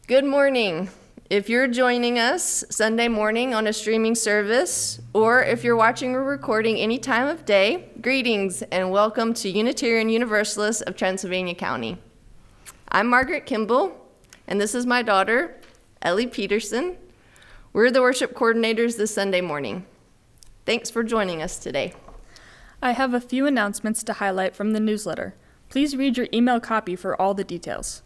Good morning. If you're joining us Sunday morning on a streaming service, or if you're watching or recording any time of day, greetings and welcome to Unitarian Universalist of Transylvania County. I'm Margaret Kimball, and this is my daughter, Ellie Peterson. We're the worship coordinators this Sunday morning. Thanks for joining us today. I have a few announcements to highlight from the newsletter. Please read your email copy for all the details.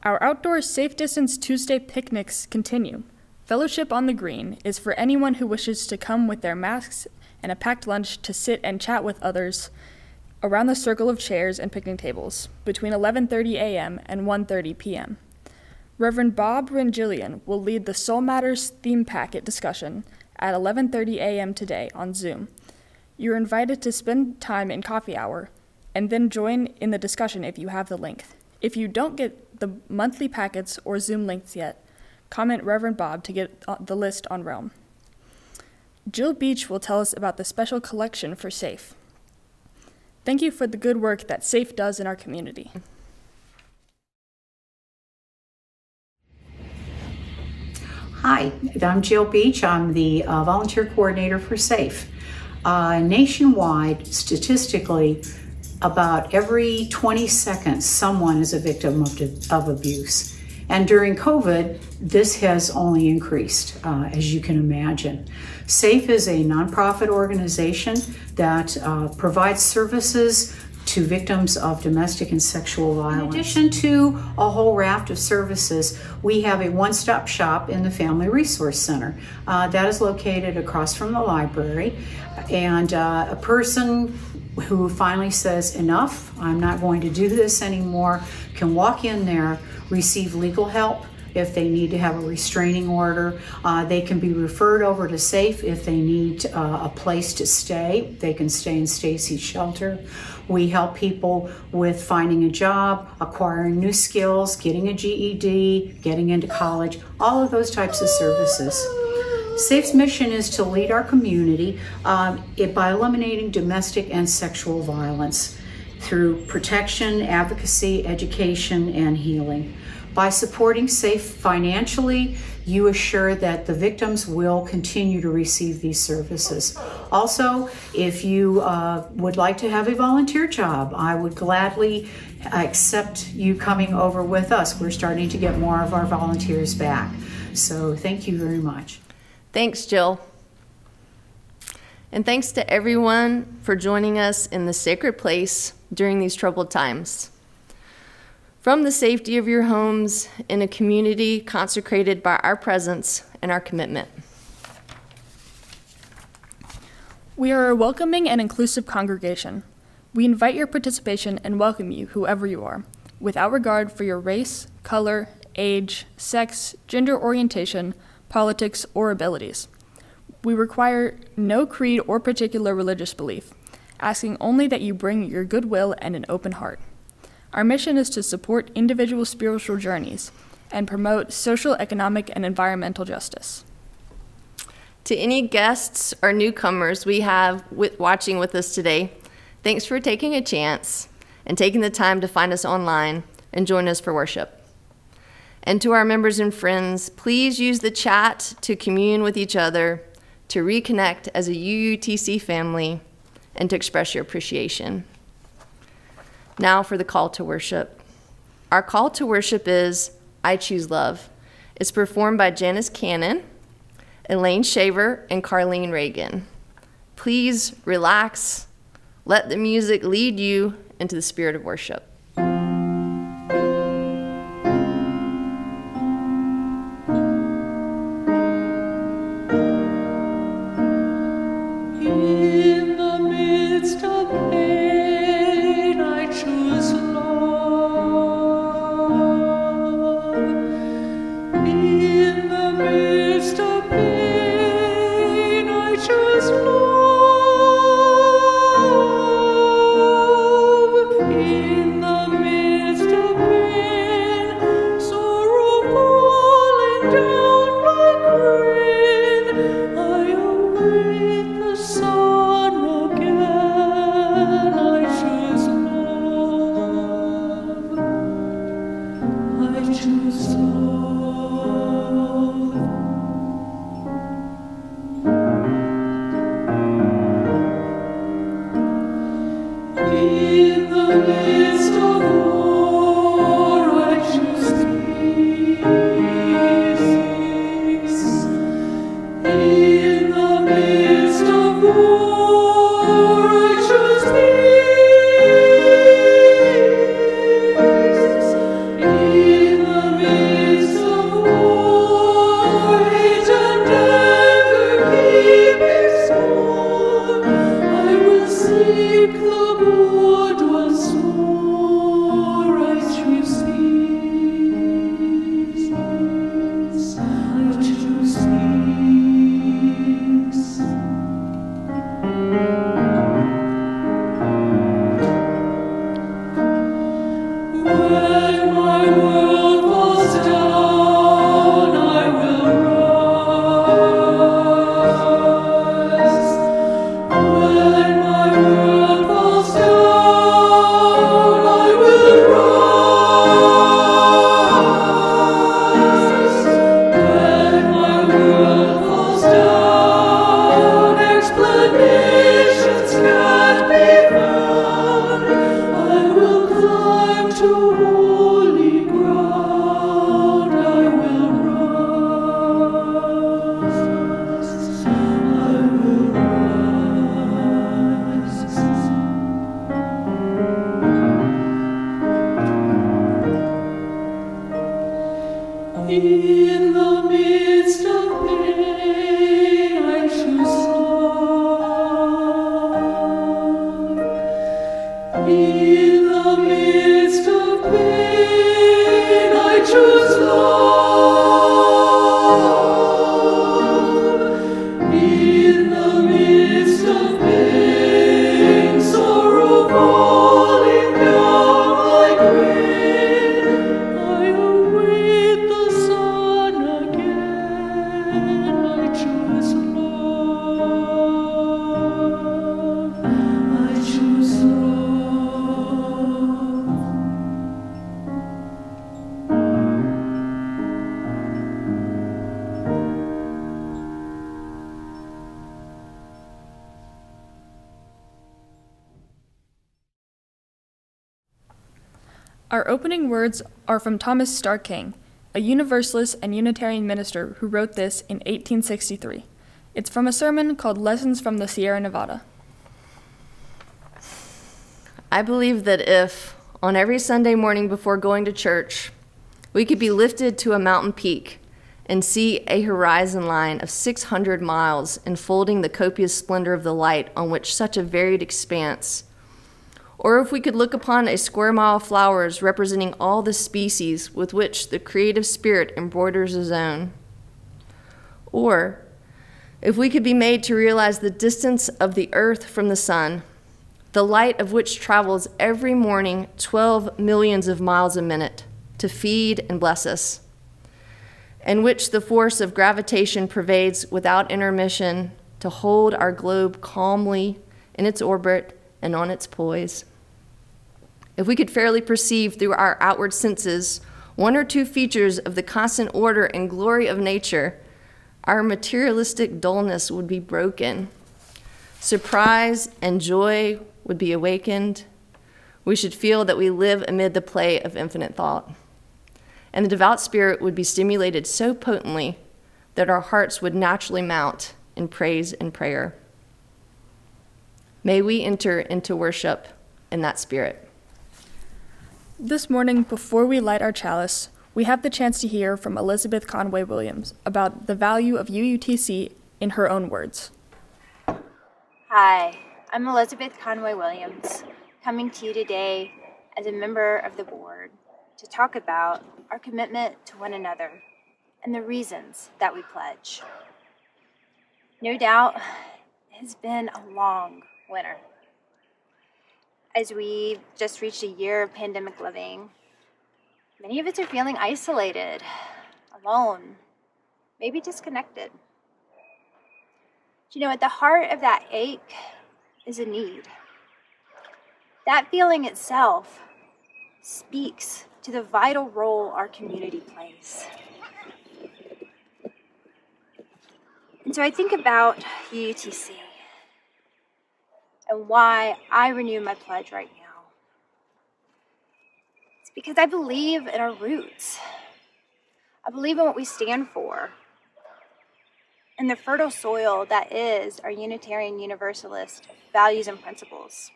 Our outdoor Safe Distance Tuesday picnics continue. Fellowship on the Green is for anyone who wishes to come with their masks and a packed lunch to sit and chat with others around the circle of chairs and picnic tables between 11:30 a.m. and 1:30 p.m. Reverend Bob Renjilian will lead the Soul Matters theme packet discussion at 11:30 a.m. today on Zoom. You're invited to spend time in coffee hour and then join in the discussion if you have the link. If you don't get the monthly packets or Zoom links yet, comment Reverend Bob to get the list on Realm. Jill Beach will tell us about the special collection for SAFE. Thank you for the good work that SAFE does in our community. Hi, I'm Jill Beach. I'm the volunteer coordinator for SAFE. Nationwide, statistically, about every 20 seconds, someone is a victim of abuse. And during COVID, this has only increased, as you can imagine. SAFE is a nonprofit organization that provides services to victims of domestic and sexual violence. In addition to a whole raft of services, we have a one-stop shop in the Family Resource Center. That is located across from the library. And a person who finally says, enough, I'm not going to do this anymore, can walk in there, receive legal help if they need to have a restraining order. They can be referred over to SAFE if they need a place to stay. They can stay in Stacy's shelter. We help people with finding a job, acquiring new skills, getting a GED, getting into college, all of those types of services. SAFE's mission is to lead our community by eliminating domestic and sexual violence through protection, advocacy, education, and healing. By supporting SAFE financially, you assure that the victims will continue to receive these services. Also, if you would like to have a volunteer job, I would gladly accept you coming over with us. We're starting to get more of our volunteers back. So thank you very much. Thanks, Jill. And thanks to everyone for joining us in the sacred place during these troubled times. From the safety of your homes in a community consecrated by our presence and our commitment. We are a welcoming and inclusive congregation. We invite your participation and welcome you, whoever you are, without regard for your race, color, age, sex, gender orientation, politics, or abilities. We require no creed or particular religious belief, asking only that you bring your goodwill and an open heart. Our mission is to support individual spiritual journeys and promote social, economic, and environmental justice. To any guests or newcomers we have watching with us today, thanks for taking a chance and taking the time to find us online and join us for worship. And to our members and friends, please use the chat to commune with each other, to reconnect as a UUTC family, and to express your appreciation. Now for the call to worship. Our call to worship is I Choose Love. It's performed by Janice Cannon, Elaine Shaver, and Carlene Reagan. Please relax. Let the music lead you into the spirit of worship. In Our opening words are from Thomas Starr, a Universalist and Unitarian minister who wrote this in 1863. It's from a sermon called Lessons from the Sierra Nevada. I believe that if, on every Sunday morning before going to church, we could be lifted to a mountain peak and see a horizon line of 600 miles enfolding the copious splendor of the light on which such a varied expanse, or if we could look upon a square mile of flowers representing all the species with which the creative spirit embroiders a zone, or if we could be made to realize the distance of the earth from the sun, the light of which travels every morning 12 millions of miles a minute to feed and bless us, and which the force of gravitation pervades without intermission to hold our globe calmly in its orbit and on its poise. If we could fairly perceive through our outward senses one or two features of the constant order and glory of nature, our materialistic dullness would be broken. Surprise and joy would be awakened. We should feel that we live amid the play of infinite thought. And the devout spirit would be stimulated so potently that our hearts would naturally mount in praise and prayer. May we enter into worship in that spirit. This morning, before we light our chalice, we have the chance to hear from Elizabeth Conway Williams about the value of UUTC in her own words. Hi, I'm Elizabeth Conway Williams, coming to you today as a member of the board to talk about our commitment to one another and the reasons that we pledge. No doubt, it has been a long winter. As we just reached a year of pandemic living, many of us are feeling isolated, alone, maybe disconnected. You know, at the heart of that ache is a need. That feeling itself speaks to the vital role our community plays. And so I think about UUTC and why I renew my pledge right now. It's because I believe in our roots. I believe in what we stand for, and the fertile soil that is our Unitarian Universalist values and principles.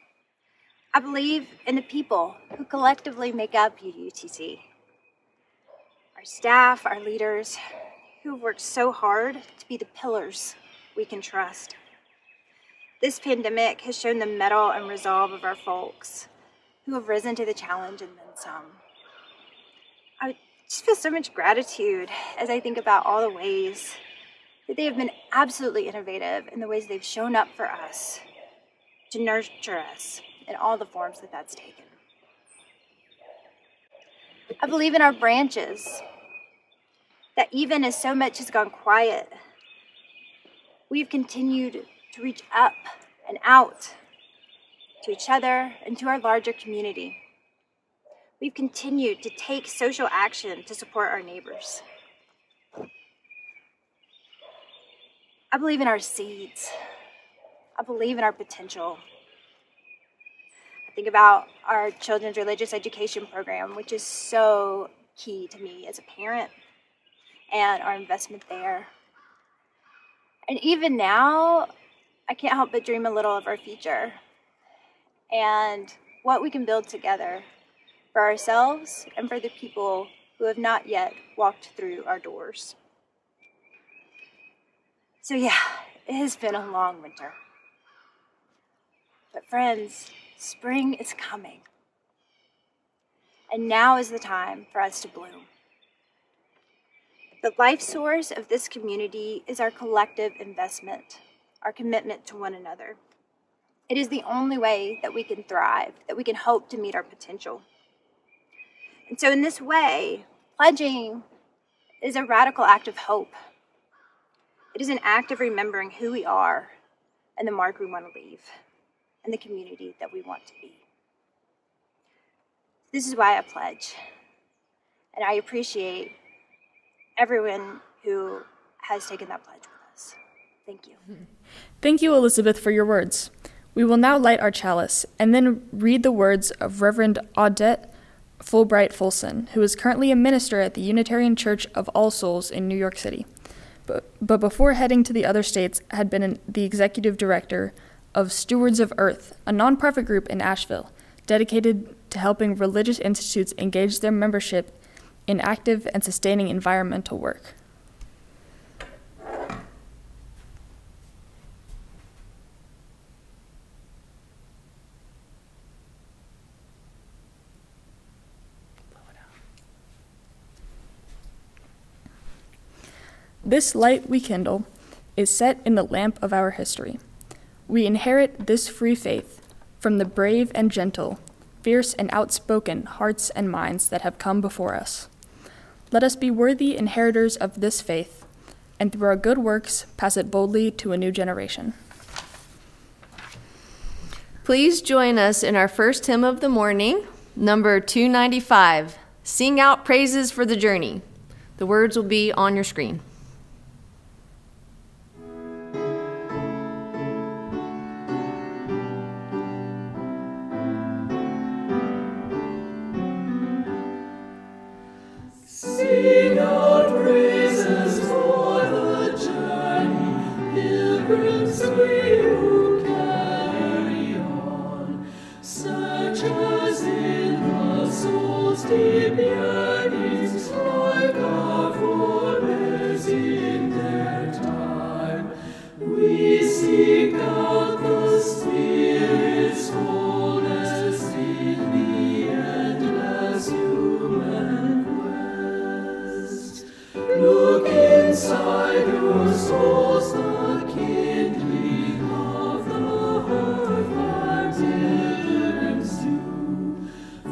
I believe in the people who collectively make up UUTC. Our staff, our leaders, who have worked so hard to be the pillars we can trust. This pandemic has shown the mettle and resolve of our folks who have risen to the challenge and then some. I just feel so much gratitude as I think about all the ways that they have been absolutely innovative in the ways they've shown up for us, to nurture us in all the forms that that's taken. I believe in our branches, that even as so much has gone quiet, we've continued to reach up and out to each other and to our larger community. We've continued to take social action to support our neighbors. I believe in our seeds. I believe in our potential. I think about our children's religious education program, which is so key to me as a parent, and our investment there. And even now, I can't help but dream a little of our future and what we can build together for ourselves and for the people who have not yet walked through our doors. So yeah, it has been a long winter. But friends, spring is coming. And now is the time for us to bloom. The life source of this community is our collective investment, our commitment to one another. It is the only way that we can thrive, that we can hope to meet our potential. And so in this way, pledging is a radical act of hope. It is an act of remembering who we are and the mark we want to leave and the community that we want to be. This is why I pledge. And I appreciate everyone who has taken that pledge with us. Thank you. Thank you, Elizabeth, for your words. We will now light our chalice and then read the words of Reverend Audette Fulbright Fulson, who is currently a minister at the Unitarian Church of All Souls in New York City, but before heading to the other states had been the executive director of Stewards of Earth, a nonprofit group in Asheville dedicated to helping religious institutes engage their membership in active and sustaining environmental work. This light we kindle is set in the lamp of our history. We inherit this free faith from the brave and gentle, fierce and outspoken hearts and minds that have come before us. Let us be worthy inheritors of this faith, and through our good works pass it boldly to a new generation. Please join us in our first hymn of the morning, number 295, Sing Out Praises for the Journey. The words will be on your screen. Sing out praises for the journey, pilgrims we who carry on, such as in the soul's deep yearnings, like our forebears in their time. We seek out the Spirit's fullness in the endless human quest. Look inside your souls, the kindling of the hearth that pilgrims do.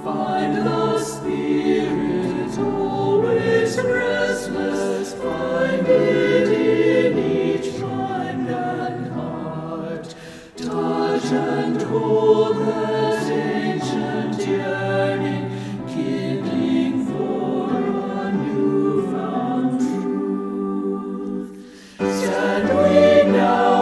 Find the Spirit always restless, find it in each mind and heart. Touch and hold that ancient yearning, kindling for a newfound truth. Stand we now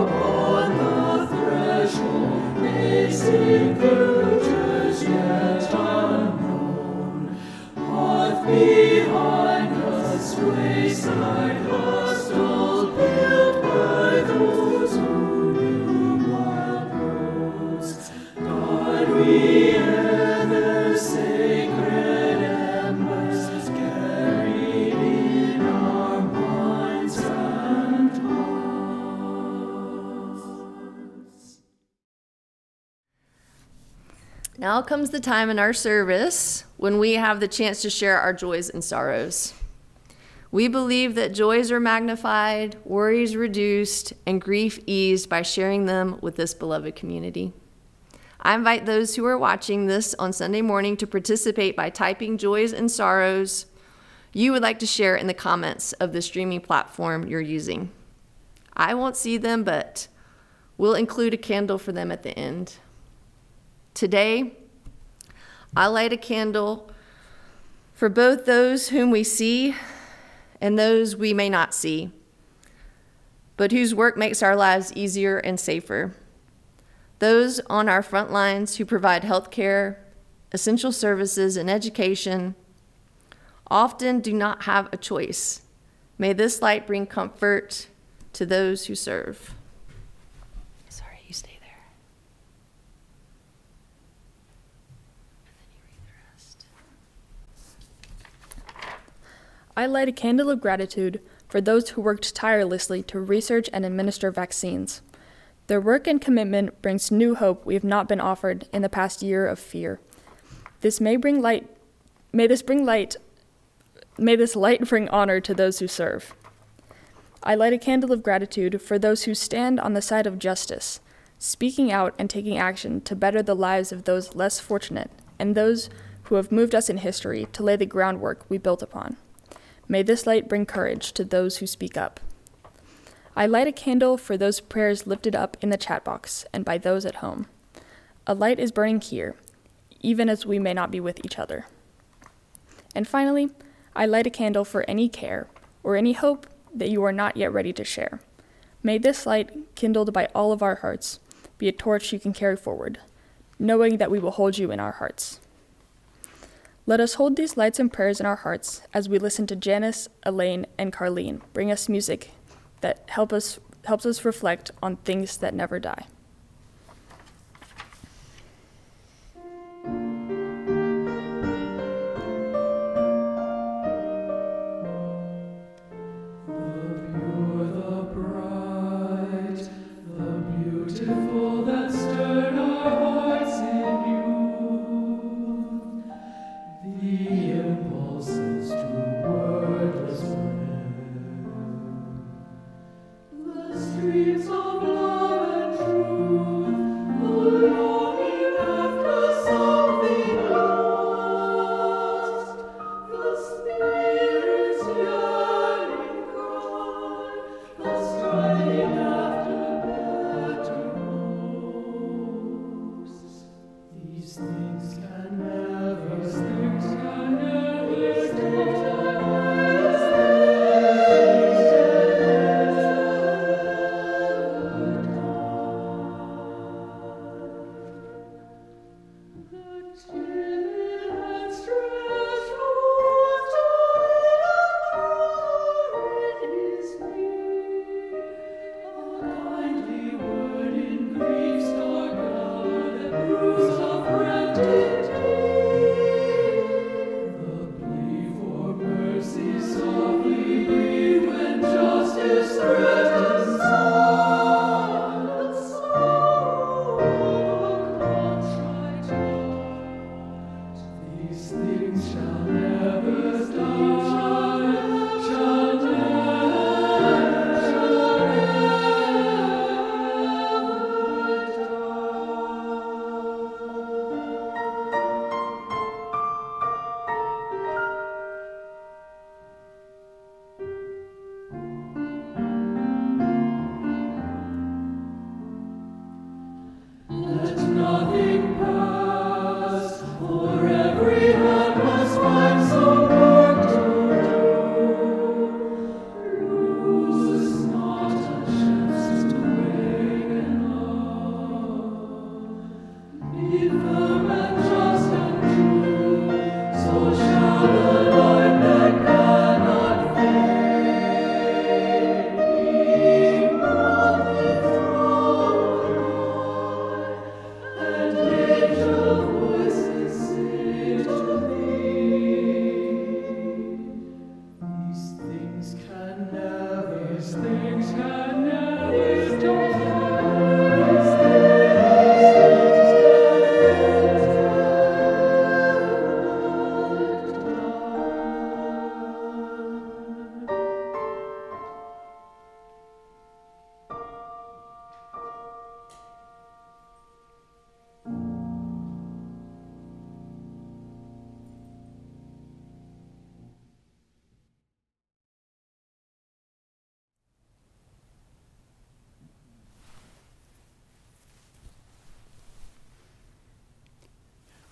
upon the threshold, facing futures yet unknown. Hearth behind us, wayside hostel, built by those who knew wild roads. God, we ever sacred embers carried in our minds and hearts. Now comes the time in our service when we have the chance to share our joys and sorrows. We believe that joys are magnified, worries reduced, and grief eased by sharing them with this beloved community. I invite those who are watching this on Sunday morning to participate by typing joys and sorrows you would like to share in the comments of the streaming platform you're using. I won't see them, but we'll include a candle for them at the end. Today, I light a candle for both those whom we see and those we may not see, but whose work makes our lives easier and safer. Those on our front lines who provide health care, essential services, and education often do not have a choice. May this light bring comfort to those who serve. Sorry, you stay there. And then you read the rest. I light a candle of gratitude for those who worked tirelessly to research and administer vaccines. Their work and commitment brings new hope we have not been offered in the past year of fear. May this light bring honor to those who serve. I light a candle of gratitude for those who stand on the side of justice, speaking out and taking action to better the lives of those less fortunate and those who have moved us in history to lay the groundwork we built upon. May this light bring courage to those who speak up. I light a candle for those prayers lifted up in the chat box and by those at home. A light is burning here, even as we may not be with each other. And finally, I light a candle for any care or any hope that you are not yet ready to share. May this light, kindled by all of our hearts, be a torch you can carry forward, knowing that we will hold you in our hearts. Let us hold these lights and prayers in our hearts as we listen to Janice, Elaine, and Carlene bring us music that helps us reflect on things that never die.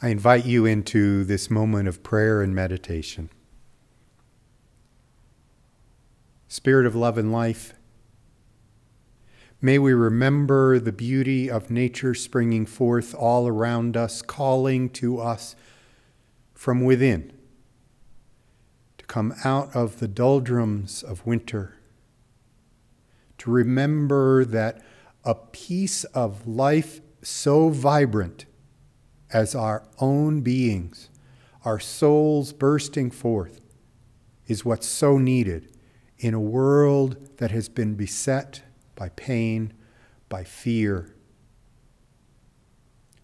I invite you into this moment of prayer and meditation. Spirit of love and life, may we remember the beauty of nature springing forth all around us, calling to us from within to come out of the doldrums of winter, to remember that a piece of life so vibrant as our own beings, our souls bursting forth, is what's so needed in a world that has been beset by pain, by fear.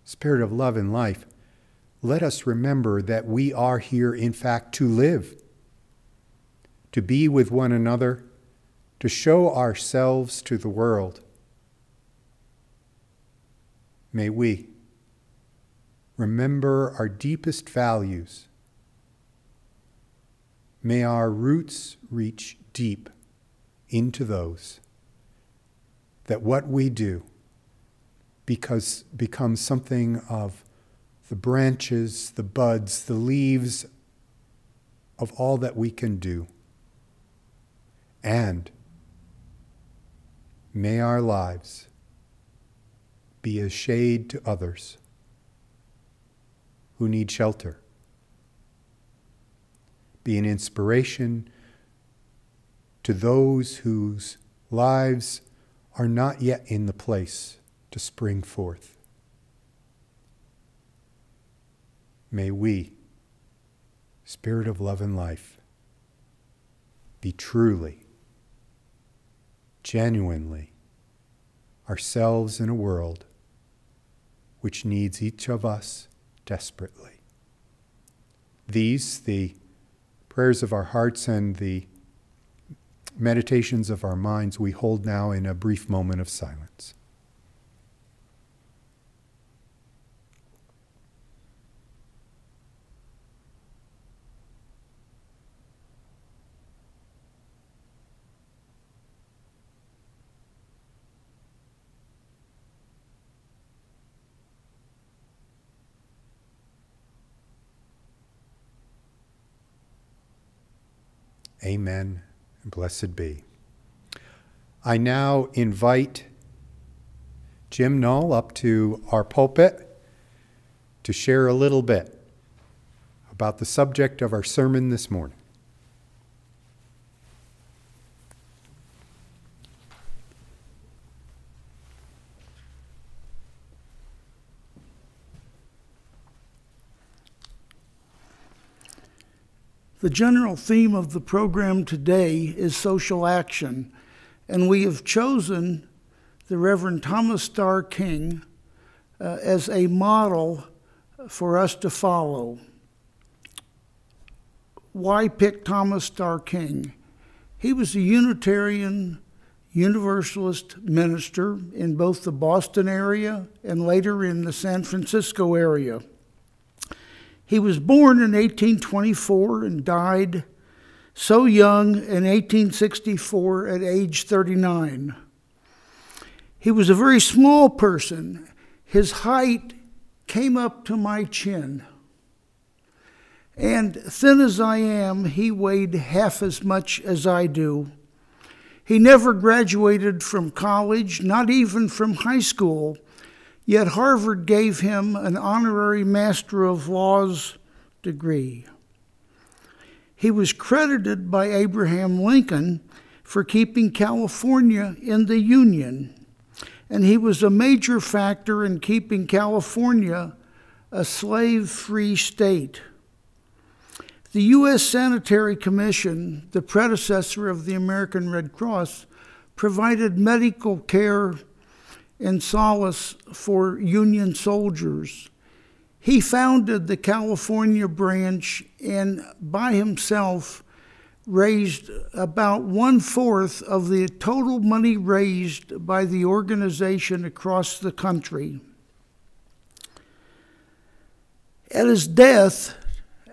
Spirit of love and life, let us remember that we are here, in fact, to live, to be with one another, to show ourselves to the world. May we remember our deepest values. May our roots reach deep into those, that what we do becomes something of the branches, the buds, the leaves of all that we can do. And may our lives be a shade to others who need shelter be an inspiration to those whose lives are not yet in the place to spring forth. May we, Spirit of love and life, be truly, genuinely ourselves in a world which needs each of us desperately. These, the prayers of our hearts and the meditations of our minds, we hold now in a brief moment of silence. Amen, and blessed be. I now invite Jim Null up to our pulpit to share a little bit about the subject of our sermon this morning. The general theme of the program today is social action, and we have chosen the Reverend Thomas Starr King as a model for us to follow. Why pick Thomas Starr King? He was a Unitarian Universalist minister in both the Boston area and later in the San Francisco area. He was born in 1824 and died so young in 1864 at age 39. He was a very small person. His height came up to my chin. And thin as I am, he weighed half as much as I do. He never graduated from college, not even from high school. Yet Harvard gave him an honorary Master of Laws degree. He was credited by Abraham Lincoln for keeping California in the Union, and he was a major factor in keeping California a slave-free state. The U.S. Sanitary Commission, the predecessor of the American Red Cross, provided medical care and solace for Union soldiers. He founded the California branch and by himself raised about 1/4 of the total money raised by the organization across the country. At his death,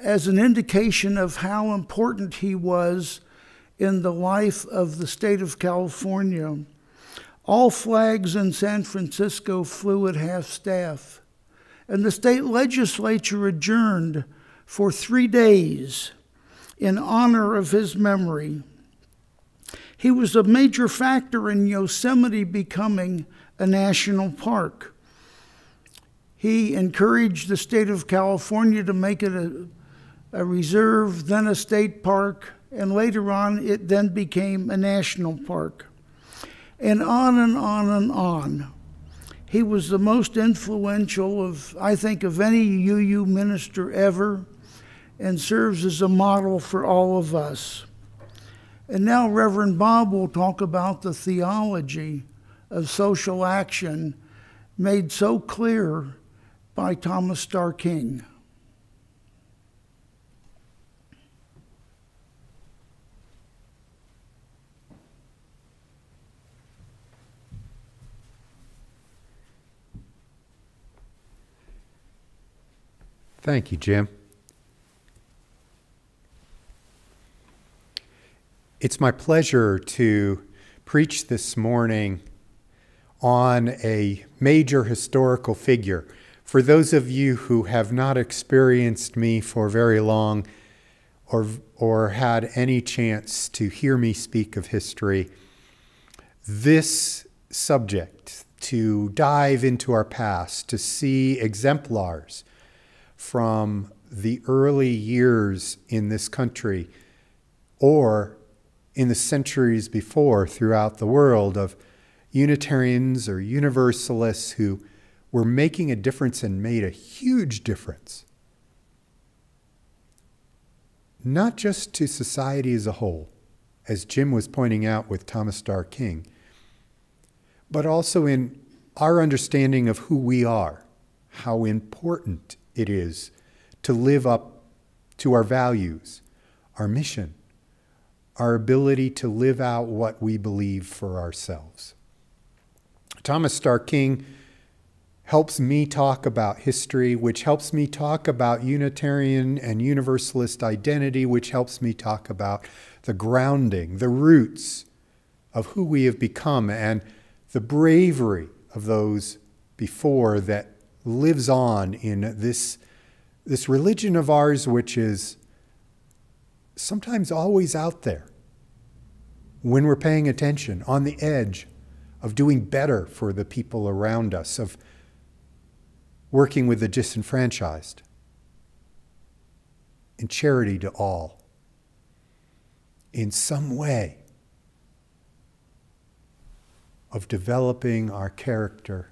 as an indication of how important he was in the life of the state of California, all flags in San Francisco flew at half-staff, and the state legislature adjourned for 3 days in honor of his memory. He was a major factor in Yosemite becoming a national park. He encouraged the state of California to make it a reserve, then a state park, and later on it then became a national park. And on and on and on. He was the most influential of, I think, of any UU minister ever, and serves as a model for all of us. And now Reverend Bob will talk about the theology of social action made so clear by Thomas Starr King. Thank you, Jim. It's my pleasure to preach this morning on a major historical figure. For those of you who have not experienced me for very long or had any chance to hear me speak of history, this subject, to dive into our past, to see exemplars from the early years in this country or in the centuries before throughout the world of Unitarians or Universalists who were making a difference and made a huge difference, not just to society as a whole, as Jim was pointing out with Thomas Starr King, but also in our understanding of who we are, how important it is to live up to our values, our mission, our ability to live out what we believe for ourselves. Thomas Starr King helps me talk about history, which helps me talk about Unitarian and Universalist identity, which helps me talk about the grounding, the roots of who we have become and the bravery of those before that lives on in this religion of ours, which is sometimes always out there when we're paying attention, on the edge of doing better for the people around us, of working with the disenfranchised, in charity to all, in some way of developing our character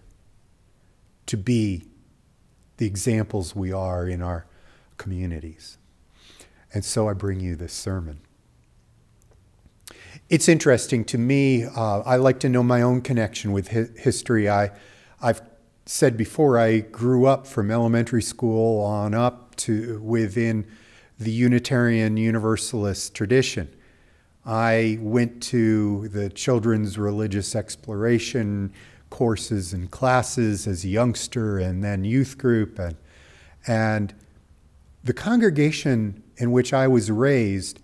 to be the examples we are in our communities. And so I bring you this sermon. It's interesting to me. I like to know my own connection with history. I've said before, I grew up from elementary school on up to within the Unitarian Universalist tradition. I went to the children's religious exploration courses and classes as a youngster and then youth group. And the congregation in which I was raised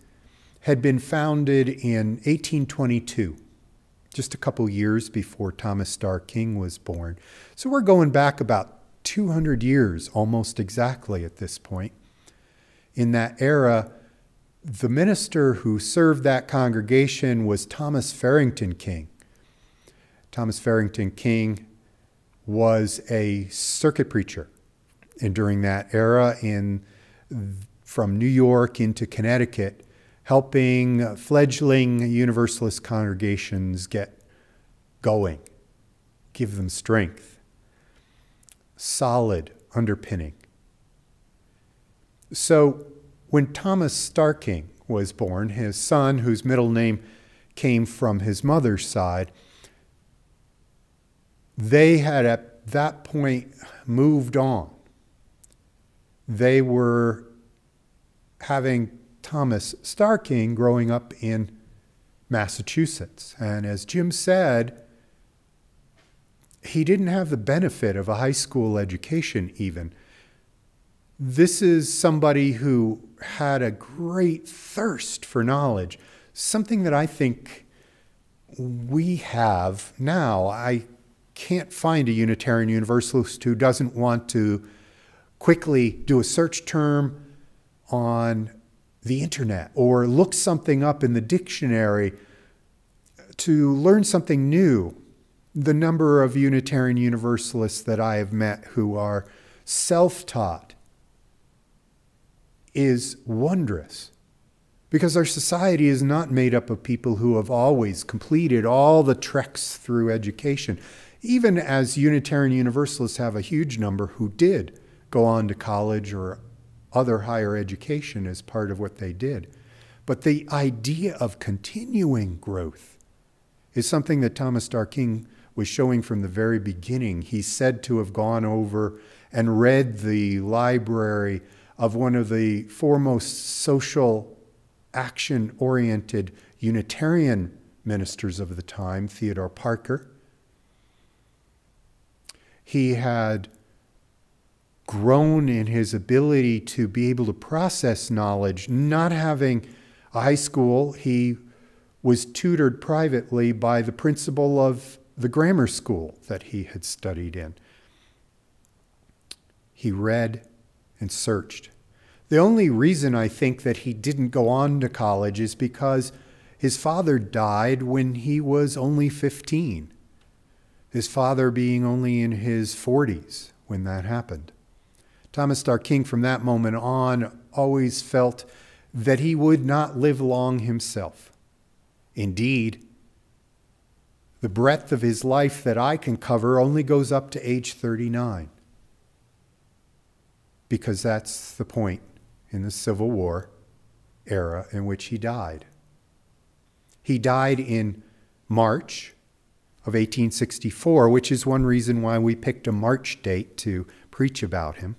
had been founded in 1822, just a couple years before Thomas Starr King was born. So we're going back about 200 years, almost exactly at this point. In that era, the minister who served that congregation was Thomas Farrington King. Thomas Farrington King was a circuit preacher, and during that era, from New York into Connecticut, helping fledgling Universalist congregations get going, give them strength, solid underpinning. So when Thomas Starr King was born, his son, whose middle name came from his mother's side, they had at that point moved on. They were having Thomas Starr King growing up in Massachusetts. And as Jim said, he didn't have the benefit of a high school education even. This is somebody who had a great thirst for knowledge, something that I think we have now. I can't find a Unitarian Universalist who doesn't want to quickly do a search term on the internet or look something up in the dictionary to learn something new. The number of Unitarian Universalists that I have met who are self-taught is wondrous, because our society is not made up of people who have always completed all the treks through education, even as Unitarian Universalists have a huge number who did go on to college or other higher education as part of what they did. But the idea of continuing growth is something that Thomas Starr King was showing from the very beginning. He's said to have gone over and read the library of one of the foremost social action-oriented Unitarian ministers of the time, Theodore Parker. He had grown in his ability to be able to process knowledge. Not having a high school, he was tutored privately by the principal of the grammar school that he had studied in. He read and searched. The only reason I think that he didn't go on to college is because his father died when he was only 15. His father being only in his 40s when that happened. Thomas Starr King, from that moment on, always felt that he would not live long himself. Indeed, the breadth of his life that I can cover only goes up to age 39, because that's the point in the Civil War era in which he died. He died in March of 1864, which is one reason why we picked a March date to preach about him.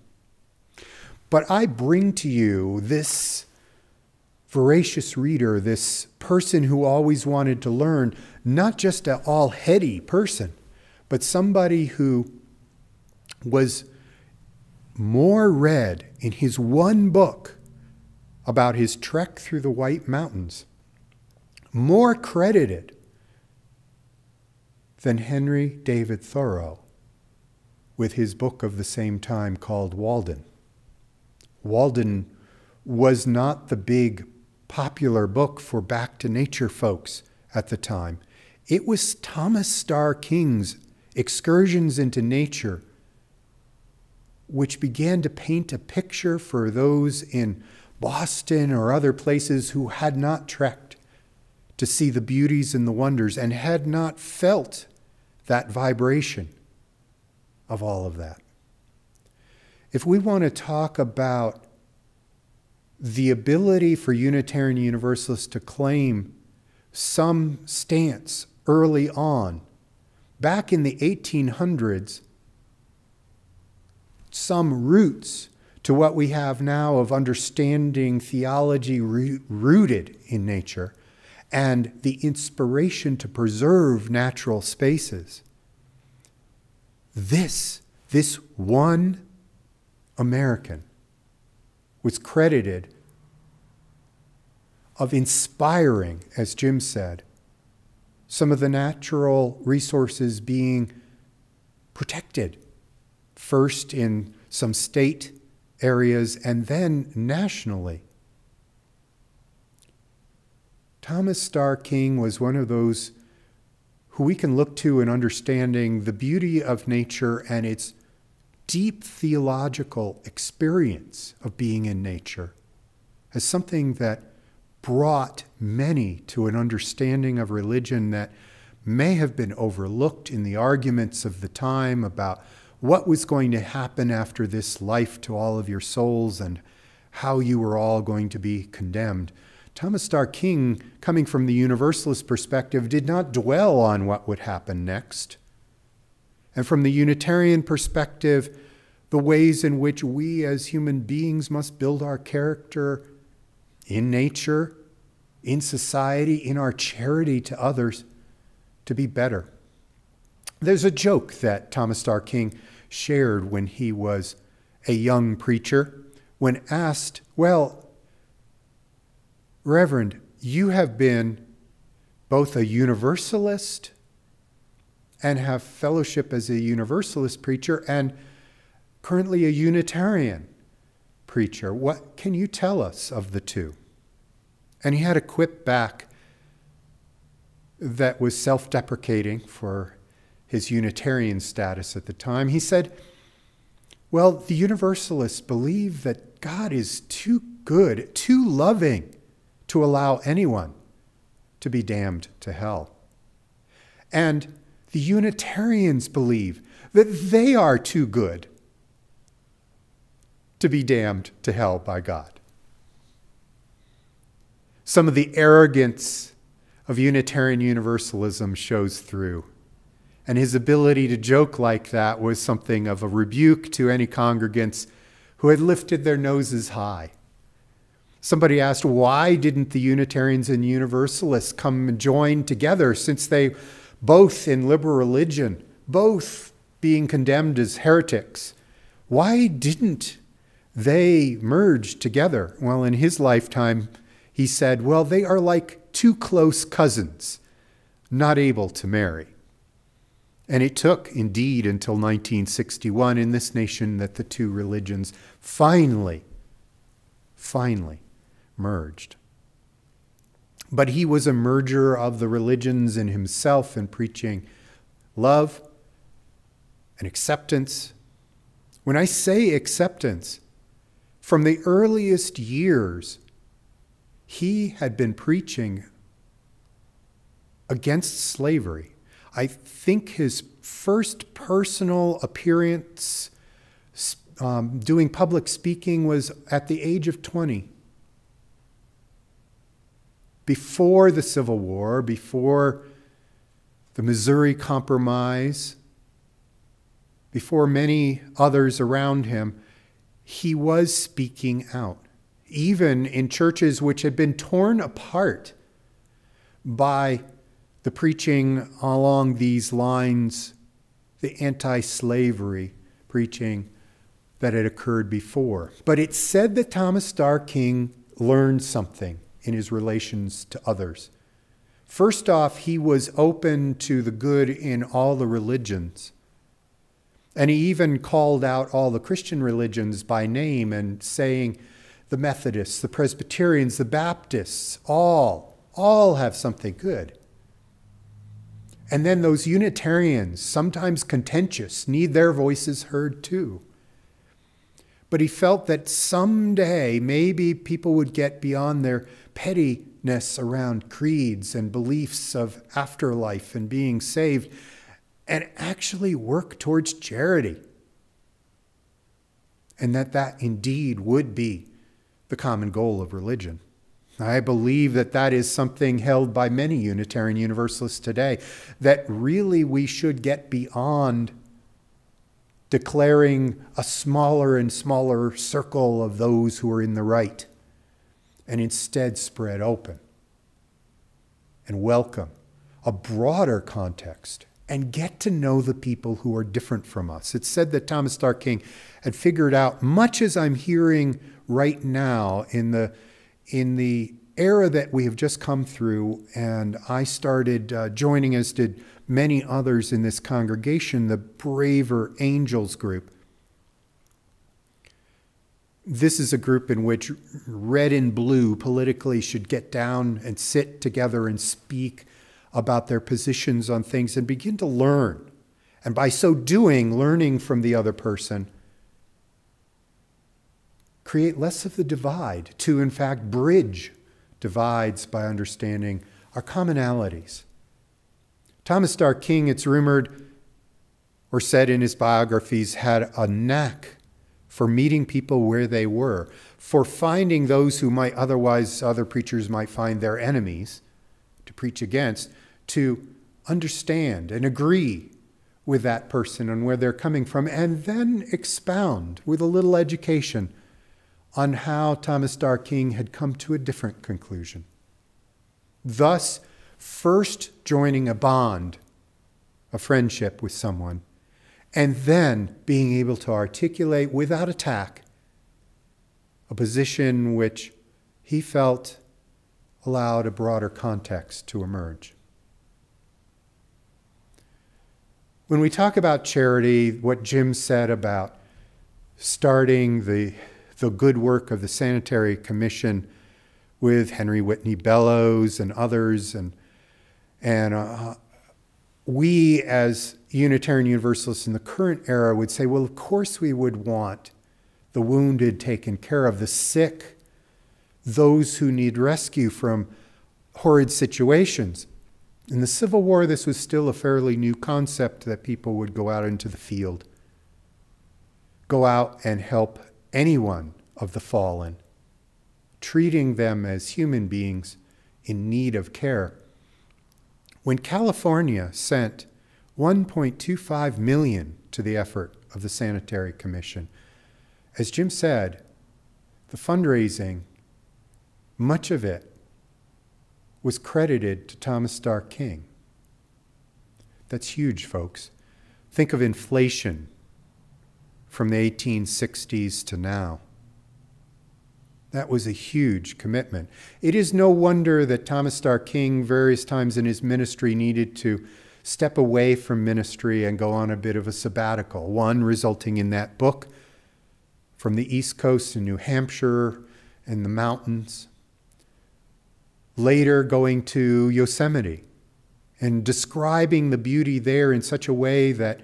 But I bring to you this voracious reader, this person who always wanted to learn, not just an all-heady person, but somebody who was more read in his one book about his trek through the White Mountains, more credited than Henry David Thoreau with his book of the same time called Walden. Walden was not the big popular book for back to nature folks at the time. It was Thomas Starr King's excursions into nature which began to paint a picture for those in Boston or other places who had not trekked to see the beauties and the wonders and had not felt that vibration of all of that. If we want to talk about the ability for Unitarian Universalists to claim some stance early on, back in the 1800s, some roots to what we have now of understanding theology rooted in nature and the inspiration to preserve natural spaces. This one American was credited of inspiring, as Jim said, some of the natural resources being protected, first in some state areas and then nationally. Thomas Starr King was one of those who we can look to in understanding the beauty of nature and its deep theological experience of being in nature as something that brought many to an understanding of religion that may have been overlooked in the arguments of the time about what was going to happen after this life to all of your souls and how you were all going to be condemned. Thomas Starr King, coming from the Universalist perspective, did not dwell on what would happen next. And from the Unitarian perspective, the ways in which we as human beings must build our character in nature, in society, in our charity to others, to be better. There's a joke that Thomas Starr King shared when he was a young preacher. When asked, well, Reverend, you have been both a Universalist and have fellowship as a Universalist preacher and currently a Unitarian preacher. What can you tell us of the two? And he had a quip back that was self-deprecating for his Unitarian status at the time. He said, well, the Universalists believe that God is too good, too loving to allow anyone to be damned to hell. And the Unitarians believe that they are too good to be damned to hell by God. Some of the arrogance of Unitarian Universalism shows through. And his ability to joke like that was something of a rebuke to any congregants who had lifted their noses high. Somebody asked, why didn't the Unitarians and Universalists come and join together, since they both in liberal religion, both being condemned as heretics? Why didn't they merge together? Well, in his lifetime, he said, well, they are like two close cousins, not able to marry. And it took, indeed, until 1961 in this nation that the two religions finally merged. But he was a merger of the religions in himself and preaching love and acceptance When I say acceptance, from the earliest years, he had been preaching against slavery. I think his first personal appearance doing public speaking was at the age of 20. Before the Civil War, before the Missouri Compromise, before many others around him, he was speaking out, even in churches which had been torn apart by the preaching along these lines, the anti-slavery preaching that had occurred before. But it said that Thomas Starr King learned something in his relations to others. First off, he was open to the good in all the religions. And he even called out all the Christian religions by name and saying the Methodists, the Presbyterians, the Baptists, all have something good. And then those Unitarians, sometimes contentious, need their voices heard too. But he felt that someday maybe people would get beyond their pettiness around creeds and beliefs of afterlife and being saved and actually work towards charity. And that indeed would be the common goal of religion. I believe that is something held by many Unitarian Universalists today, that really we should get beyond declaring a smaller and smaller circle of those who are in the right, and instead spread open and welcome a broader context and get to know the people who are different from us. It's said that Thomas Starr King had figured out, much as I'm hearing right now in the era that we have just come through, and I started joining, as did many others in this congregation, the Braver Angels group. This is a group in which red and blue politically should get down and sit together and speak about their positions on things and begin to learn. And by so doing, learning from the other person, create less of the divide, to in fact bridge divides by understanding our commonalities. Thomas Starr King, it's rumored or said in his biographies, had a knack for meeting people where they were, for finding those who might otherwise, other preachers might find their enemies to preach against, to understand and agree with that person and where they're coming from, and then expound with a little education on how Thomas Starr King had come to a different conclusion. Thus, first joining a bond, a friendship with someone, and then being able to articulate without attack a position which he felt allowed a broader context to emerge. When we talk about charity, what Jim said about starting the good work of the Sanitary Commission with Henry Whitney Bellows and others, and we as Unitarian Universalists in the current era would say, well, of course we would want the wounded taken care of, the sick, those who need rescue from horrid situations. In the Civil War, this was still a fairly new concept that people would go out into the field, go out and help anyone of the fallen, treating them as human beings in need of care. When California sent $1.25 million to the effort of the Sanitary Commission, as Jim said, the fundraising, much of it was credited to Thomas Starr King. That's huge, folks. Think of inflation from the 1860s to now. That was a huge commitment. It is no wonder that Thomas Starr King, various times in his ministry, needed to step away from ministry and go on a bit of a sabbatical. One resulting in that book from the East Coast in New Hampshire and the mountains. Later going to Yosemite and describing the beauty there in such a way that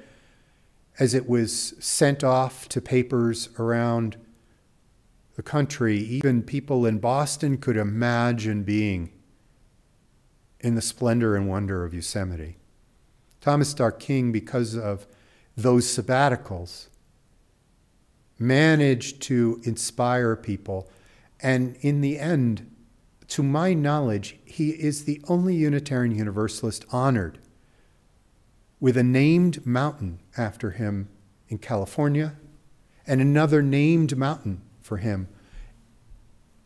as it was sent off to papers around the country, even people in Boston could imagine being in the splendor and wonder of Yosemite. Thomas Starr King, because of those sabbaticals, managed to inspire people. And in the end, to my knowledge, he is the only Unitarian Universalist honored with a named mountain after him in California and another named mountain for him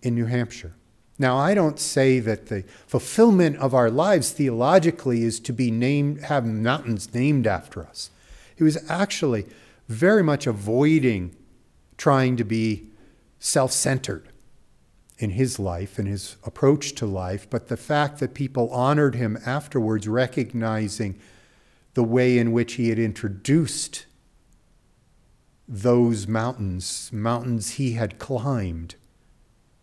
in New Hampshire. Now, I don't say that the fulfillment of our lives theologically is to be named, have mountains named after us. He was actually very much avoiding trying to be self-centered in his life and his approach to life, but the fact that people honored him afterwards, recognizing the way in which he had introduced those mountains he had climbed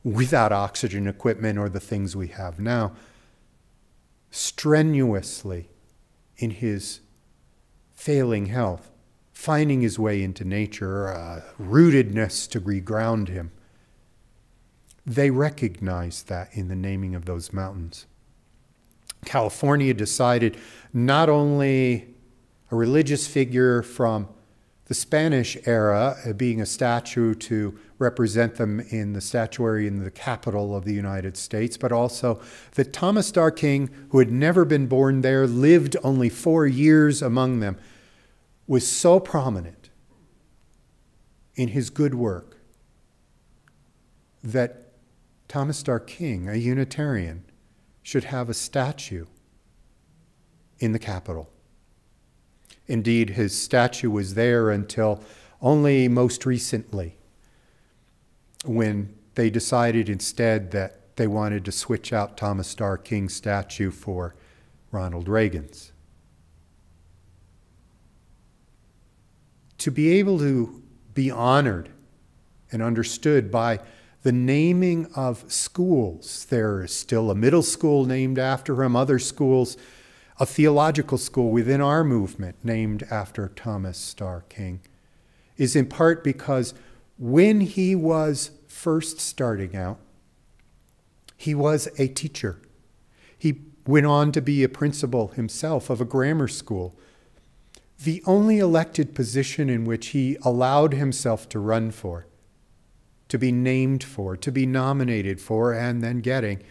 without oxygen equipment or the things we have now, strenuously in his failing health, finding his way into nature, rootedness to reground him. They recognized that in the naming of those mountains. California decided not only a religious figure from the Spanish era, being a statue to represent them in the statuary in the capital of the United States, but also that Thomas Starr King, who had never been born there, lived only 4 years among them, was so prominent in his good work that Thomas Starr King, a Unitarian, should have a statue in the capital. Indeed, his statue was there until only most recently, when they decided instead that they wanted to switch out Thomas Starr King's statue for Ronald Reagan's. To be able to be honored and understood by the naming of schools. There is still a middle school named after him, other schools, a theological school within our movement named after Thomas Starr King, is in part because when he was first starting out, he was a teacher. He went on to be a principal himself of a grammar school, the only elected position in which he allowed himself to run for, to be named for, to be nominated for, and then getting,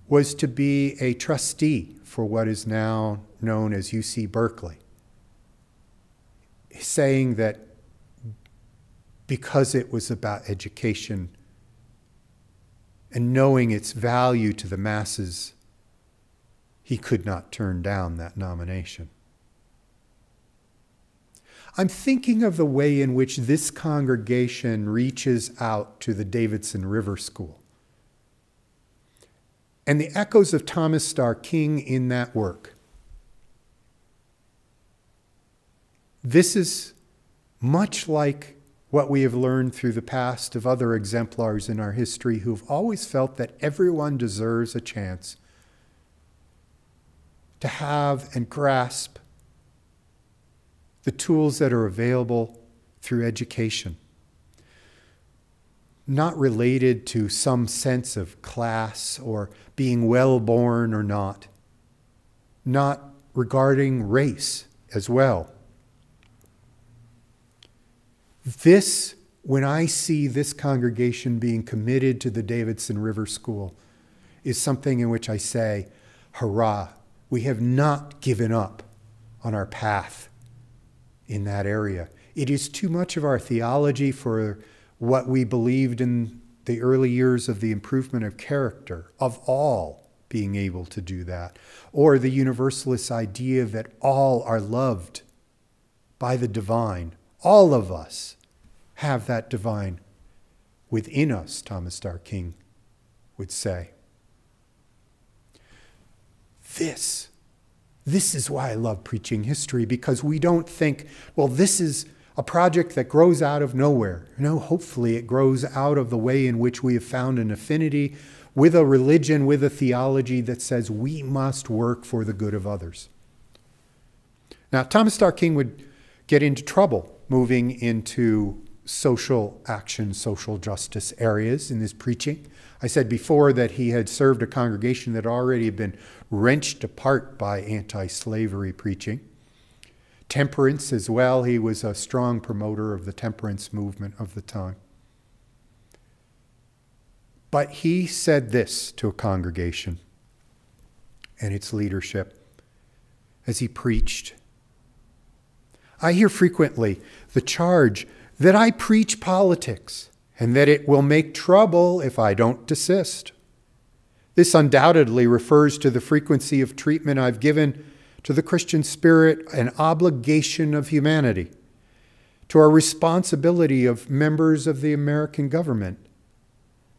was to be a trustee for what is now known as UC Berkeley, saying that because it was about education and knowing its value to the masses, he could not turn down that nomination. I'm thinking of the way in which this congregation reaches out to the Davidson River School and the echoes of Thomas Starr King in that work. This is much like what we have learned through the past of other exemplars in our history who've always felt that everyone deserves a chance to have and grasp the tools that are available through education, not related to some sense of class or being well-born or not regarding race as well. This, when I see this congregation being committed to the Davidson River School, is something in which I say, hurrah, we have not given up on our path in that area. It is too much of our theology for what we believed in the early years of the improvement of character, of all being able to do that, or the Universalist idea that all are loved by the divine. All of us have that divine within us, Thomas Starr King would say. This is why I love preaching history, because we don't think, well, this is a project that grows out of nowhere. No, hopefully it grows out of the way in which we have found an affinity with a religion, with a theology that says we must work for the good of others. Now, Thomas Starr King would get into trouble moving into social action, social justice areas in his preaching. I said before that he had served a congregation that already had been wrenched apart by anti-slavery preaching. Temperance as well. He was a strong promoter of the temperance movement of the time. But he said this to a congregation and its leadership as he preached. I hear frequently the charge that I preach politics and that it will make trouble if I don't desist. This undoubtedly refers to the frequency of treatment I've given to the Christian spirit and obligation of humanity, to our responsibility of members of the American government.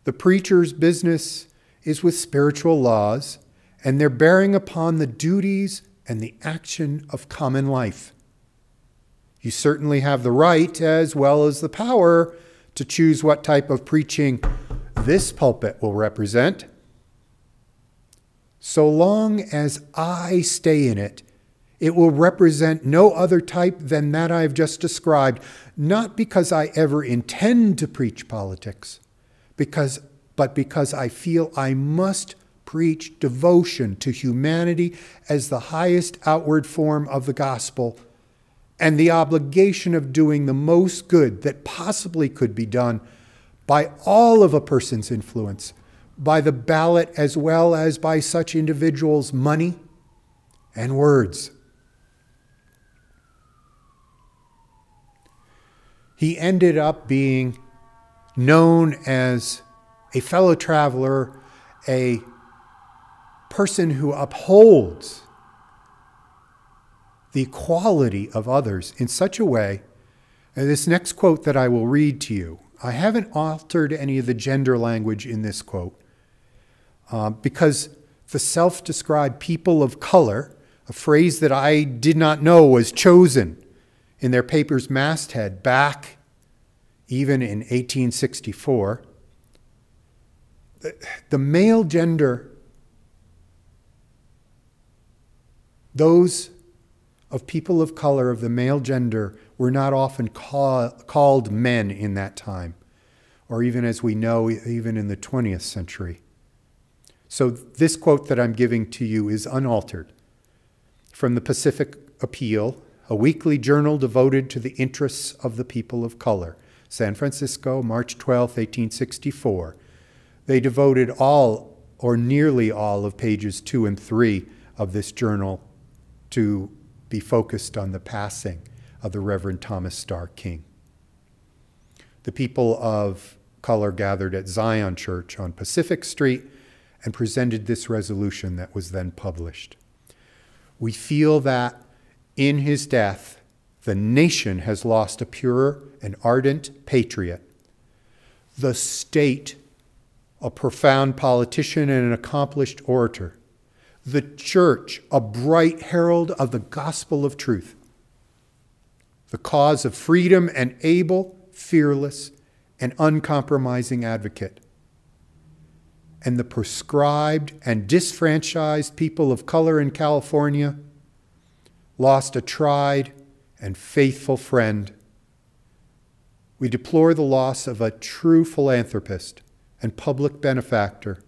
The preacher's business is with spiritual laws and their bearing upon the duties and the action of common life. You certainly have the right as well as the power to choose what type of preaching this pulpit will represent. So long as I stay in it, it will represent no other type than that I have just described, not because I ever intend to preach politics, but because I feel I must preach devotion to humanity as the highest outward form of the gospel, and the obligation of doing the most good that possibly could be done by all of a person's influence, by the ballot as well as by such individuals' money and words. He ended up being known as a fellow traveler, a person who upholds the equality of others in such a way. And this next quote that I will read to you, I haven't altered any of the gender language in this quote because the self-described people of color, a phrase that I did not know was chosen in their paper's masthead back even in 1864. The male gender, those of people of color of the male gender were not often called men in that time, or even as we know, even in the 20th century. So this quote that I'm giving to you is unaltered from the Pacific Appeal, a weekly journal devoted to the interests of the people of color. San Francisco, March 12, 1864. They devoted all, or nearly all, of pages 2 and 3 of this journal to be focused on the passing of the Reverend Thomas Starr King. The people of color gathered at Zion Church on Pacific Street and presented this resolution that was then published. We feel that in his death, the nation has lost a pure and ardent patriot, the state a profound politician and an accomplished orator, the church a bright herald of the gospel of truth, the cause of freedom an able, fearless, and uncompromising advocate, and the proscribed and disfranchised people of color in California lost a tried and faithful friend. We deplore the loss of a true philanthropist and public benefactor,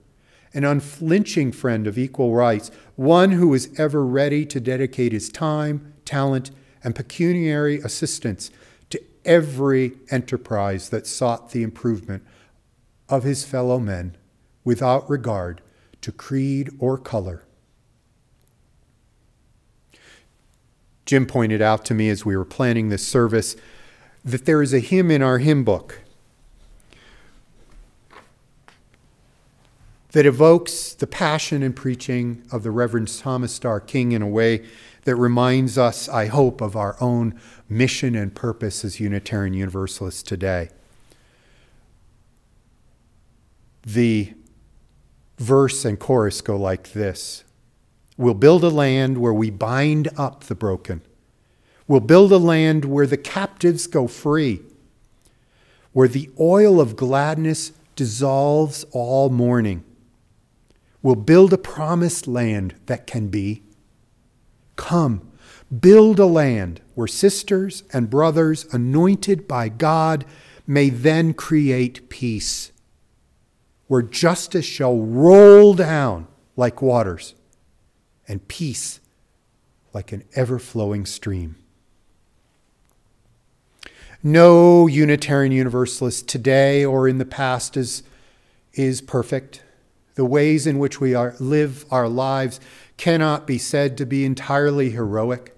an unflinching friend of equal rights, one who was ever ready to dedicate his time, talent, and pecuniary assistance to every enterprise that sought the improvement of his fellow men without regard to creed or color. Jim pointed out to me as we were planning this service that there is a hymn in our hymn book that evokes the passion and preaching of the Reverend Thomas Starr King in a way that reminds us, I hope, of our own mission and purpose as Unitarian Universalists today. The verse and chorus go like this: we'll build a land where we bind up the broken. We'll build a land where the captives go free, where the oil of gladness dissolves all mourning. We'll build a promised land that can be. Come, Build a land where sisters and brothers anointed by God may then create peace, where justice shall roll down like waters and peace like an ever-flowing stream. No Unitarian Universalist today or in the past is perfect. The ways in which we live our lives cannot be said to be entirely heroic.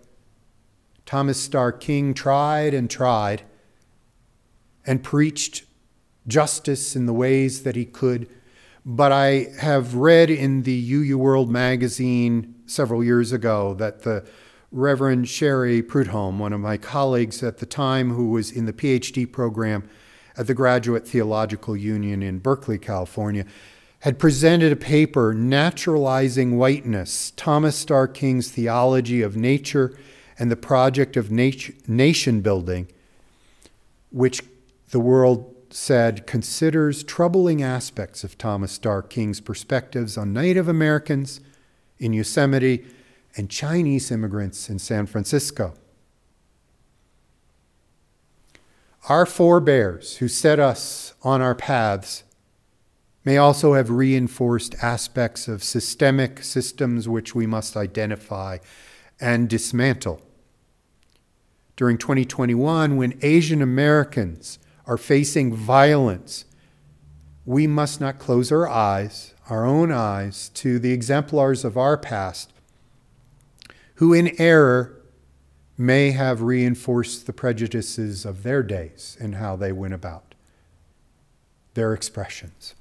Thomas Starr King tried and preached justice in the ways that he could. But I have read in the UU World magazine several years ago that the Reverend Sherry Prudhomme, one of my colleagues at the time who was in the PhD program at the Graduate Theological Union in Berkeley, California, had presented a paper, Naturalizing Whiteness, Thomas Starr King's Theology of Nature and the Project of Nation Building, which the world said considers troubling aspects of Thomas Starr King's perspectives on Native Americans in Yosemite and Chinese immigrants in San Francisco. Our forebears who set us on our paths may also have reinforced aspects of systemic systems which we must identify and dismantle. During 2021, when Asian Americans are facing violence, we must not close our eyes, our own eyes, to the exemplars of our past, who in error may have reinforced the prejudices of their days and how they went about their expressions.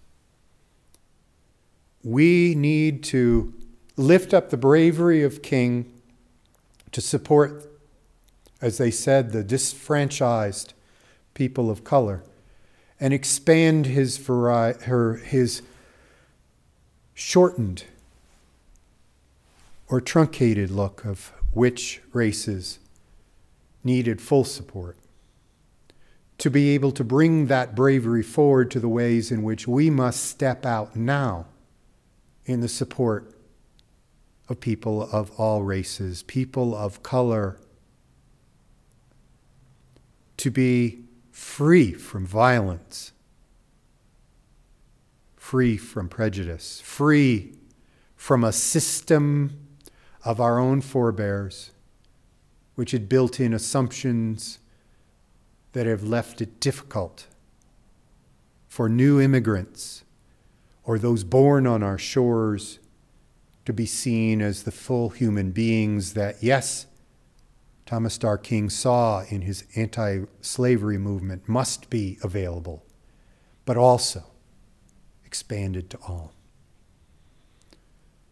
We need to lift up the bravery of King to support, as they said, the disfranchised people of color, and expand his shortened or truncated look of which races needed full support. To be able to bring that bravery forward to the ways in which we must step out now in the support of people of all races, people of color, to be free from violence, free from prejudice, free from a system of our own forebears, which had built in assumptions that have left it difficult for new immigrants or those born on our shores to be seen as the full human beings that, yes, Thomas Starr King saw in his anti-slavery movement must be available, but also expanded to all.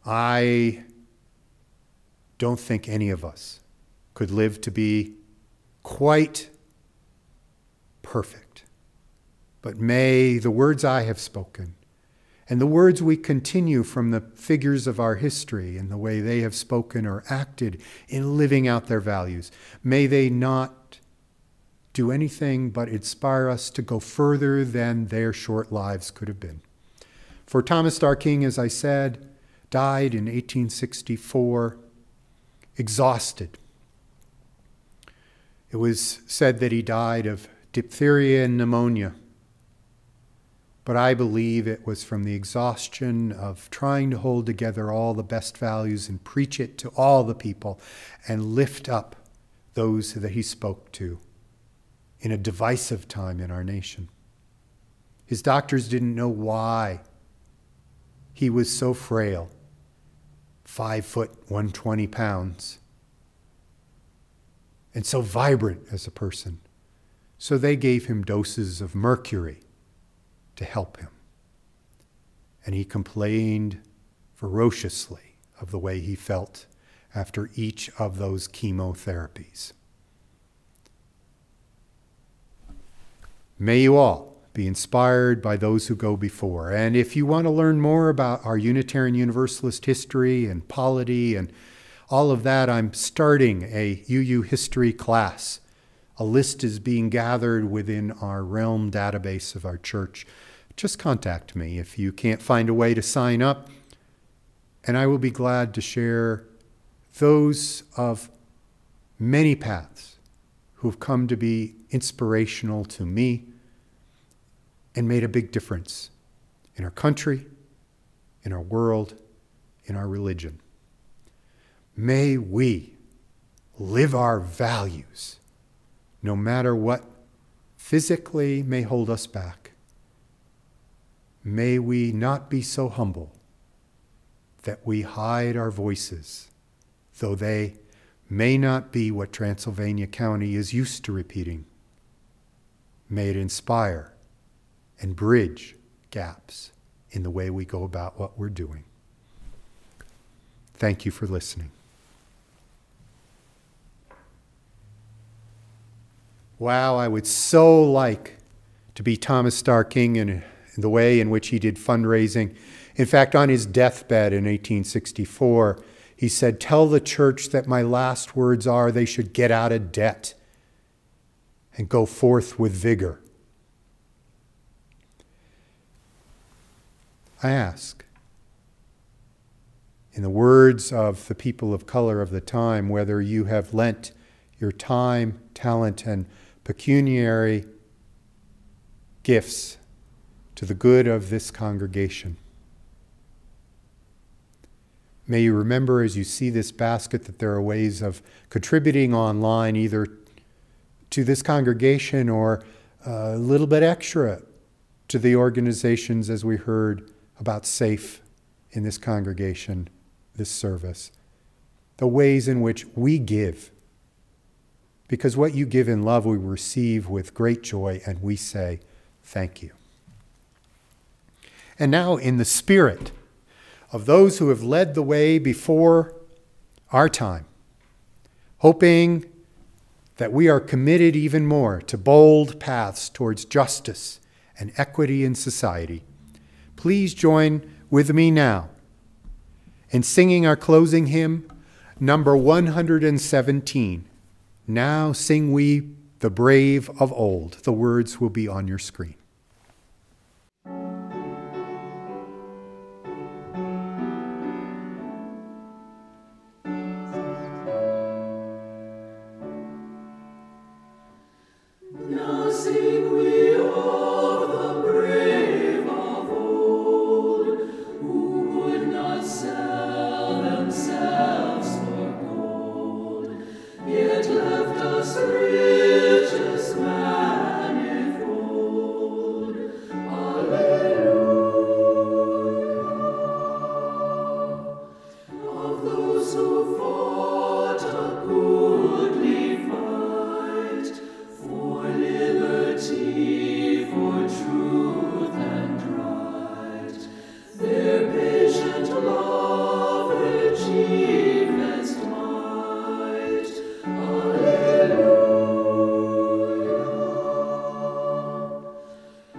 I don't think any of us could live to be quite perfect, but may the words I have spoken and the words we continue from the figures of our history and the way they have spoken or acted in living out their values, may they not do anything but inspire us to go further than their short lives could have been. For Thomas Starr King, as I said, died in 1864, exhausted. It was said that he died of diphtheria and pneumonia. But I believe it was from the exhaustion of trying to hold together all the best values and preach it to all the people and lift up those that he spoke to in a divisive time in our nation. His doctors didn't know why he was so frail, 5 foot, 120 pounds, and so vibrant as a person. So they gave him doses of mercury to help him. And he complained ferociously of the way he felt after each of those chemotherapies. May you all be inspired by those who go before. And if you want to learn more about our Unitarian Universalist history and polity and all of that, I'm starting a UU history class. A list is being gathered within our realm database of our church. Just contact me if you can't find a way to sign up, and I will be glad to share those of many paths who have come to be inspirational to me and made a big difference in our country, in our world, in our religion. May we live our values, no matter what physically may hold us back. May we not be so humble that we hide our voices, though they may not be what Transylvania County is used to repeating. May it inspire and bridge gaps in the way we go about what we're doing. Thank you for listening. Wow, I would so like to be Thomas Starr King in the way in which he did fundraising. In fact, on his deathbed in 1864, he said, "Tell the church that my last words are they should get out of debt and go forth with vigor." I ask, in the words of the people of color of the time, whether you have lent your time, talent, and pecuniary gifts to the good of this congregation. May you remember as you see this basket that there are ways of contributing online, either to this congregation or a little bit extra to the organizations, as we heard about SAFE in this congregation, this service. The ways in which we give. Because what you give in love, we receive with great joy, and we say, thank you. And now, in the spirit of those who have led the way before our time, hoping that we are committed even more to bold paths towards justice and equity in society, please join with me now in singing our closing hymn, number 117. Now sing we the brave of old. The words will be on your screen. Now sing we of the brave of old, who would not sell themselves for gold, yet left us riches manifold. Alleluia. Of those who fought a goodly fight, for liberty, for truth and right, their patient love, their chiefest might. Alleluia.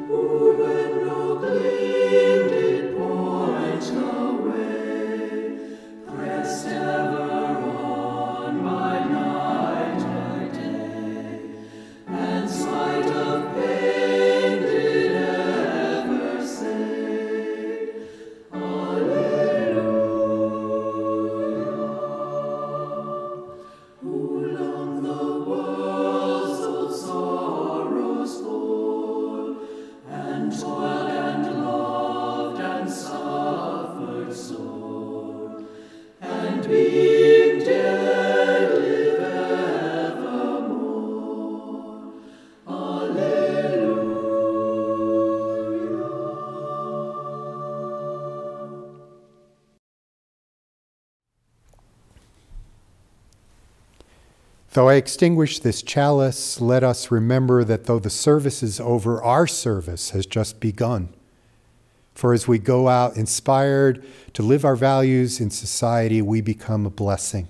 Who when no gleam did point the way, pressed ever on by night or day, and spite of pain did ever say, Alleluia. Who long the world's old sorrows bore, and toiled and loved and suffered sore, and being dead live evermore. Alleluia. Though I extinguish this chalice, let us remember that though the service is over, our service has just begun. For as we go out inspired to live our values in society, we become a blessing.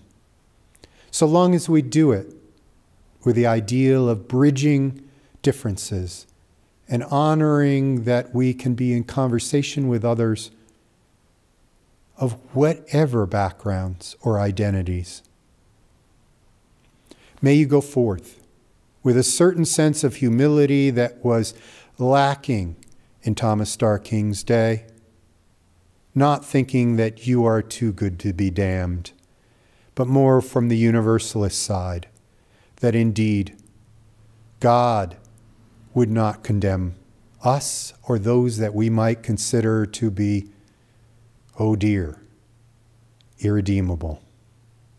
So long as we do it with the ideal of bridging differences and honoring that we can be in conversation with others of whatever backgrounds or identities. May you go forth with a certain sense of humility that was lacking in Thomas Starr King's day, not thinking that you are too good to be damned, but more from the Universalist side, that indeed God would not condemn us or those that we might consider to be, oh dear, irredeemable.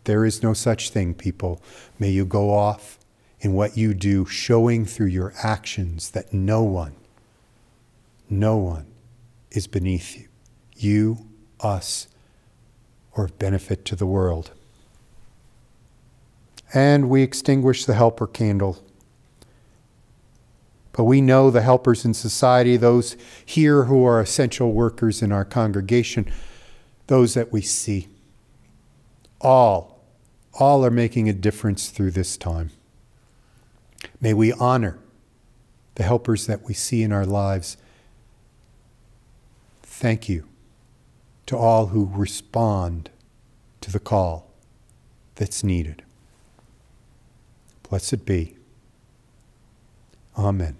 There is no such thing, people. May you go off in what you do, showing through your actions that no one is beneath you. You, us, or of benefit to the world. And we extinguish the helper candle. But we know the helpers in society, those here who are essential workers in our congregation, those that we see, all are making a difference through this time. May we honor the helpers that we see in our lives. Thank you to all who respond to the call that's needed. Blessed be. Amen.